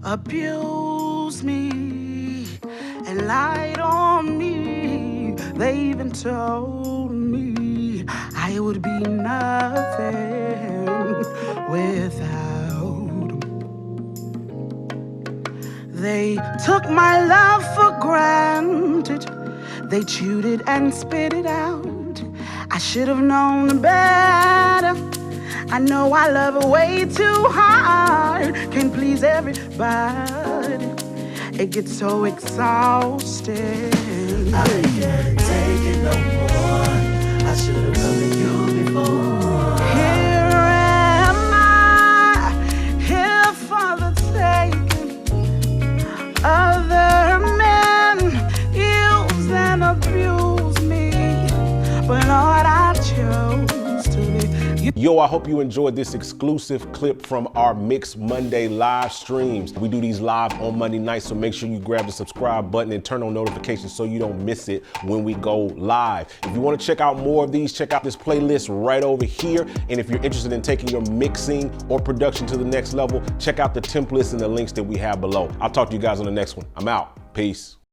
Abuse me and lied on me. They even told me I would be nothing without 'em. They took my love for granted. They chewed it and spit it out. I should have known better. I know I love her way too hard. Can't please everybody. It gets so exhausting. I can't take it no more. I should have loved you before. Here am I, here for the taking. Other men use and abuse me, but Lord, I chose to be. Yo, I hope you enjoyed this exclusive clip from our Mix Monday live streams. We do these live on Monday nights, so make sure you grab the subscribe button and turn on notifications so you don't miss it when we go live. If you want to check out more of these, check out this playlist right over here. And if you're interested in taking your mixing or production to the next level, check out the templates and the links that we have below. I'll talk to you guys on the next one. I'm out. Peace.